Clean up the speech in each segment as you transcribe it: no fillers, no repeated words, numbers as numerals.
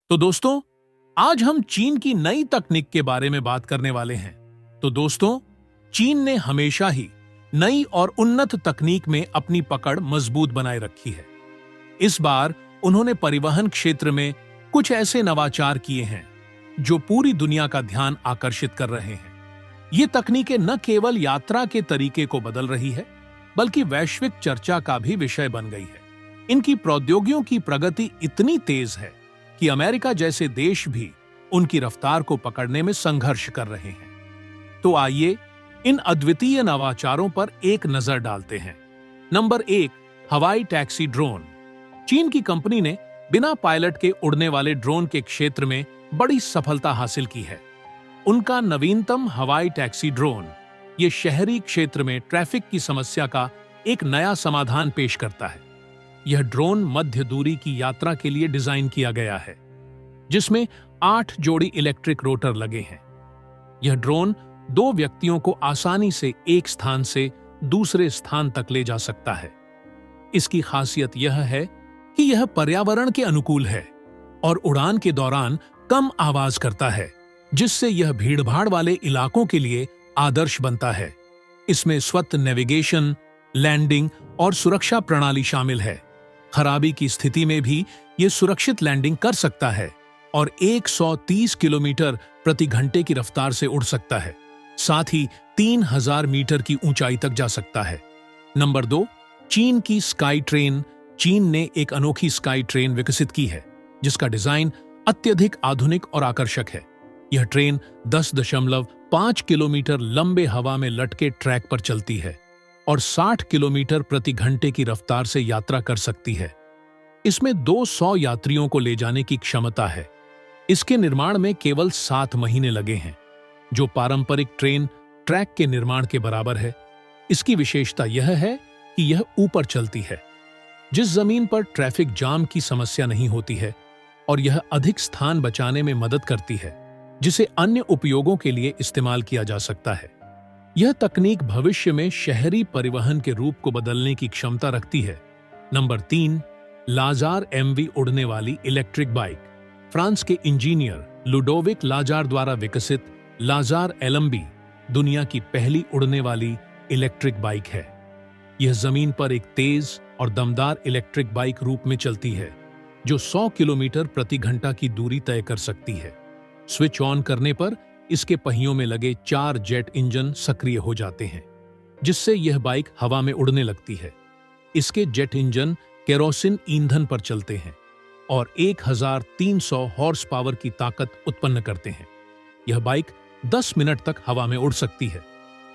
तो दोस्तों, आज हम चीन की नई तकनीक के बारे में बात करने वाले हैं। तो दोस्तों, चीन ने हमेशा ही नई और उन्नत तकनीक में अपनी पकड़ मजबूत बनाए रखी है। इस बार उन्होंने परिवहन क्षेत्र में कुछ ऐसे नवाचार किए हैं जो पूरी दुनिया का ध्यान आकर्षित कर रहे हैं। ये तकनीकें न केवल यात्रा के तरीके को बदल रही है, बल्कि वैश्विक चर्चा का भी विषय बन गई है। इनकी प्रौद्योगिकियों की प्रगति इतनी तेज है कि अमेरिका जैसे देश भी उनकी रफ्तार को पकड़ने में संघर्ष कर रहे हैं। तो आइए इन अद्वितीय नवाचारों पर एक नजर डालते हैं। नंबर 1, हवाई टैक्सी ड्रोन। चीन की कंपनी ने बिना पायलट के उड़ने वाले ड्रोन के क्षेत्र में बड़ी सफलता हासिल की है। उनका नवीनतम हवाई टैक्सी ड्रोन ये शहरी क्षेत्र में ट्रैफिक की समस्या का एक नया समाधान पेश करता है। यह ड्रोन मध्य दूरी की यात्रा के लिए डिजाइन किया गया है, जिसमें 8 जोड़ी इलेक्ट्रिक रोटर लगे हैं। यह ड्रोन 2 व्यक्तियों को आसानी से एक स्थान से दूसरे स्थान तक ले जा सकता है। इसकी खासियत यह है कि यह पर्यावरण के अनुकूल है और उड़ान के दौरान कम आवाज करता है, जिससे यह भीड़भाड़ वाले इलाकों के लिए आदर्श बनता है। इसमें स्वत नेविगेशन, लैंडिंग और सुरक्षा प्रणाली शामिल है। खराबी की स्थिति में भी यह सुरक्षित लैंडिंग कर सकता है और 130 किलोमीटर प्रति घंटे की रफ्तार से उड़ सकता है। साथ ही 3000 मीटर की ऊंचाई तक जा सकता है। नंबर 2, चीन की स्काई ट्रेन। चीन ने एक अनोखी स्काई ट्रेन विकसित की है, जिसका डिजाइन अत्यधिक आधुनिक और आकर्षक है। यह ट्रेन 10.5 किलोमीटर लंबे हवा में लटके ट्रैक पर चलती है और 60 किलोमीटर प्रति घंटे की रफ्तार से यात्रा कर सकती है। इसमें 200 यात्रियों को ले जाने की क्षमता है। इसके निर्माण में केवल 7 महीने लगे हैं, जो पारंपरिक ट्रेन ट्रैक के निर्माण के बराबर है। इसकी विशेषता यह है कि यह ऊपर चलती है, जिस जमीन पर ट्रैफिक जाम की समस्या नहीं होती है, और यह अधिक स्थान बचाने में मदद करती है, जिसे अन्य उपयोगों के लिए इस्तेमाल किया जा सकता है। यह तकनीक भविष्य में शहरी परिवहन के रूप को बदलने की क्षमता रखती है। नंबर 3, लाजार एमवी उड़ने वाली इलेक्ट्रिक बाइक। फ्रांस के इंजीनियर लुडोविक लाजार द्वारा विकसित लाजार एलएमबी दुनिया की पहली उड़ने वाली इलेक्ट्रिक बाइक है। यह जमीन पर एक तेज और दमदार इलेक्ट्रिक बाइक रूप में चलती है, जो 100 किलोमीटर प्रति घंटा की दूरी तय कर सकती है। स्विच ऑन करने पर इसके पहियों में लगे 4 जेट इंजन सक्रिय हो जाते हैं, जिससे यह बाइक हवा में उड़ने लगती है। इसके जेट इंजन केरोसिन ईंधन पर चलते हैं और 1300 हॉर्स पावर की ताकत उत्पन्न करते हैं। यह बाइक 10 मिनट तक हवा में उड़ सकती है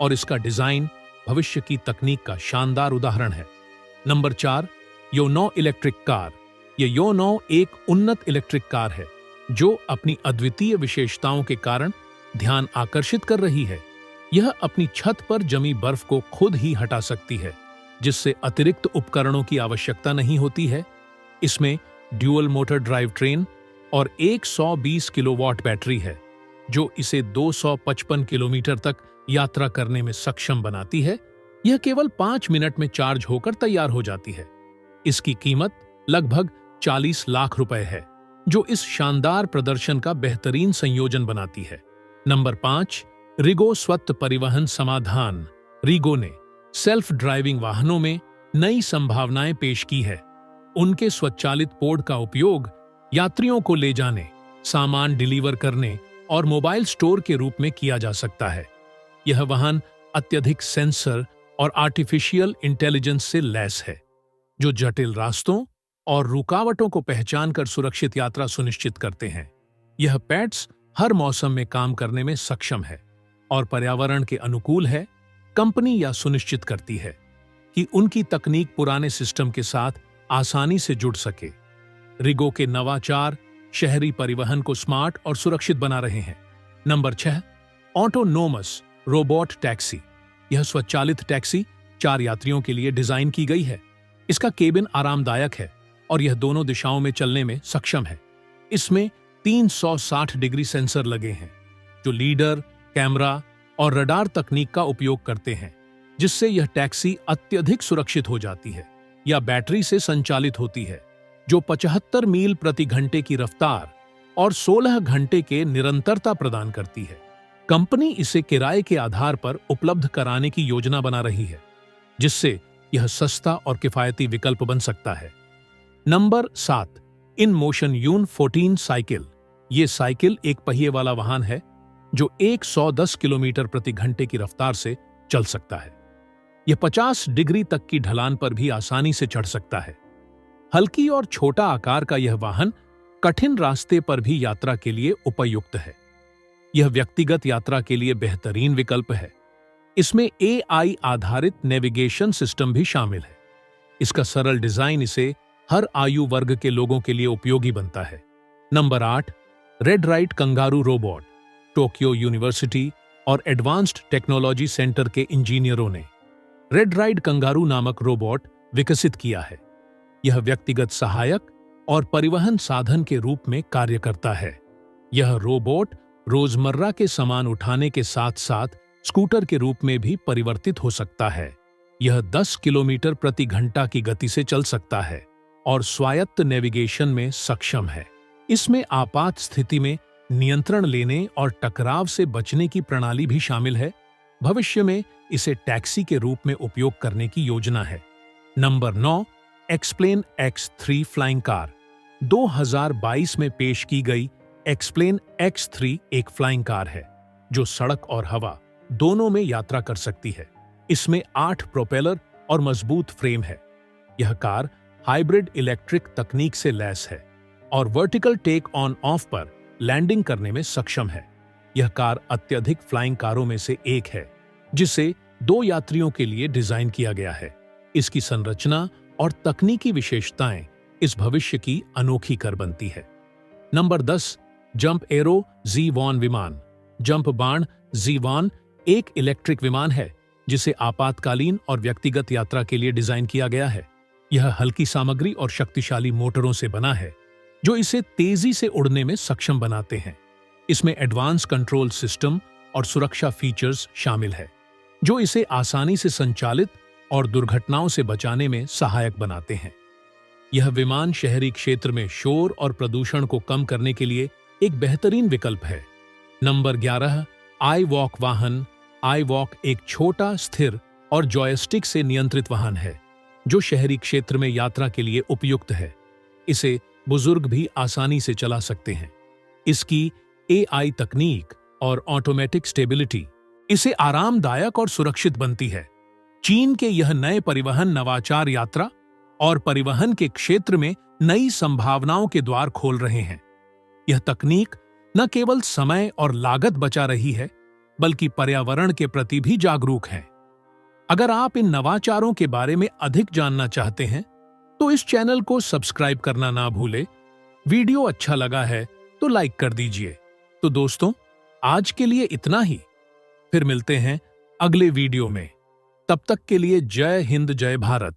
और इसका डिजाइन भविष्य की तकनीक का शानदार उदाहरण है। Number 4, YONO electric car. यह योनो एक उन्नत इलेक्ट्रिक कार है, जो अपनी अद्वितीय विशेषताओं के कारण ध्यान आकर्षित कर रही है। यह अपनी छत पर जमी बर्फ को खुद ही हटा सकती है, जिससे अतिरिक्त उपकरणों की आवश्यकता नहीं होती है। इसमें ड्यूअल मोटर ड्राइव ट्रेन और 120 किलोवाट बैटरी है, जो इसे 255 किलोमीटर तक यात्रा करने में सक्षम बनाती है। यह केवल 5 मिनट में चार्ज होकर तैयार हो जाती है। इसकी कीमत लगभग 40 लाख रुपए है, जो इस शानदार प्रदर्शन का बेहतरीन संयोजन बनाती है। नंबर 5, रिगो स्वत परिवहन समाधान। रिगो ने सेल्फ ड्राइविंग वाहनों में नई संभावनाएं पेश की है। उनके स्वचालित पोड का उपयोग यात्रियों को ले जाने, सामान डिलीवर करने और मोबाइल स्टोर के रूप में किया जा सकता है। यह वाहन अत्यधिक सेंसर और आर्टिफिशियल इंटेलिजेंस से लैस है, जो जटिल रास्तों और रुकावटों को पहचानकर सुरक्षित यात्रा सुनिश्चित करते हैं। यह पेट्स हर मौसम में काम करने में सक्षम है और पर्यावरण के अनुकूल है। कंपनी यह सुनिश्चित करती है कि उनकी तकनीक पुराने सिस्टम के साथ आसानी से जुड़ सके। रिगो के नवाचार शहरी परिवहन को स्मार्ट और सुरक्षित बना रहे हैं। Number 6, autonomous robot taxi. यह स्वचालित टैक्सी 4 यात्रियों के लिए डिजाइन की गई है। इसका केबिन आरामदायक है और यह दोनों दिशाओं में चलने में सक्षम है। इसमें 360 डिग्री सेंसर लगे हैं, जो लीडर, कैमरा और रडार तकनीक का उपयोग करते हैं, जिससे यह टैक्सी अत्यधिक सुरक्षित हो जाती है या बैटरी से संचालित होती है, जो 75 मील प्रति घंटे की रफ्तार और 16 घंटे के निरंतरता प्रदान करती है। कंपनी इसे किराए के आधार पर उपलब्ध कराने की योजना बना रही है, जिससे यह सस्ता और किफायती विकल्प बन सकता है। नंबर 7, इन मोशन यून 14 साइकिल। ये साइकिल एक पहिए वाला वाहन है जो 110 किलोमीटर प्रति घंटे की रफ्तार से चल सकता है। यह 50 डिग्री तक की ढलान पर भी आसानी से चढ़ सकता है। हल्की और छोटा आकार का यह वाहन कठिन रास्ते पर भी यात्रा के लिए उपयुक्त है। यह व्यक्तिगत यात्रा के लिए बेहतरीन विकल्प है। इसमें AI आधारित नेविगेशन सिस्टम भी शामिल है। इसका सरल डिजाइन इसे हर आयु वर्ग के लोगों के लिए उपयोगी बनता है। Number 8, red right kangaroo robot. Tokyo university और एडवांस्ड टेक्नोलॉजी सेंटर के इंजीनियरों ने रेड राइट कंगारू नामक रोबोट विकसित किया है। यह व्यक्तिगत सहायक और परिवहन साधन के रूप में कार्य करता है। यह रोबोट रोजमर्रा के सामान उठाने के साथ साथ स्कूटर के रूप में भी परिवर्तित हो सकता है। यह 10 किलोमीटर प्रति घंटा की गति से चल सकता है और स्वायत्त नेविगेशन में सक्षम है। इसमें आपात स्थिति में नियंत्रण लेने और टकराव से बचने की प्रणाली भी शामिल है। भविष्य में इसे टैक्सी के रूप में उपयोग करने की योजना है। Number 9, explain X3 flying car. 2022 में पेश की गई एक्सप्लेन X3 एक फ्लाइंग कार है जो सड़क और हवा दोनों में यात्रा कर सकती है। इसमें 8 प्रोपेलर और मजबूत फ्रेम है। यह कार हाइब्रिड इलेक्ट्रिक तकनीक से लैस है और वर्टिकल टेक ऑन ऑफ पर लैंडिंग करने में सक्षम है। यह कार अत्यधिक फ्लाइंग कारों में से एक है जिसे 2 यात्रियों के लिए डिजाइन किया गया है। इसकी संरचना और तकनीकी विशेषताएं इस भविष्य की अनोखी कर बनती है। नंबर 10, जंप एरो Z1 विमान। जंप बाण Z1 एक इलेक्ट्रिक विमान है जिसे आपातकालीन और व्यक्तिगत यात्रा के लिए डिजाइन किया गया है। यह हल्की सामग्री और शक्तिशाली मोटरों से बना है जो इसे तेजी से उड़ने में सक्षम बनाते हैं। इसमें एडवांस कंट्रोल सिस्टम और सुरक्षा फीचर्स शामिल है जो इसे आसानी से संचालित और दुर्घटनाओं से बचाने में सहायक बनाते हैं। यह विमान शहरी क्षेत्र में शोर और प्रदूषण को कम करने के लिए एक बेहतरीन विकल्प है। नंबर 11, iWalk वाहन। iWalk एक छोटा, स्थिर और जॉयस्टिक से नियंत्रित वाहन है जो शहरी क्षेत्र में यात्रा के लिए उपयुक्त है। इसे बुजुर्ग भी आसानी से चला सकते हैं। इसकी AI तकनीक और ऑटोमेटिक स्टेबिलिटी इसे आरामदायक और सुरक्षित बनती है। चीन के यह नए परिवहन नवाचार यात्रा और परिवहन के क्षेत्र में नई संभावनाओं के द्वार खोल रहे हैं। यह तकनीक न केवल समय और लागत बचा रही है, बल्कि पर्यावरण के प्रति भी जागरूक है। अगर आप इन नवाचारों के बारे में अधिक जानना चाहते हैं, तो इस चैनल को सब्सक्राइब करना ना भूलें। वीडियो अच्छा लगा है तो लाइक कर दीजिए। तो दोस्तों, आज के लिए इतना ही। फिर मिलते हैं अगले वीडियो में। तब तक के लिए जय हिंद, जय भारत।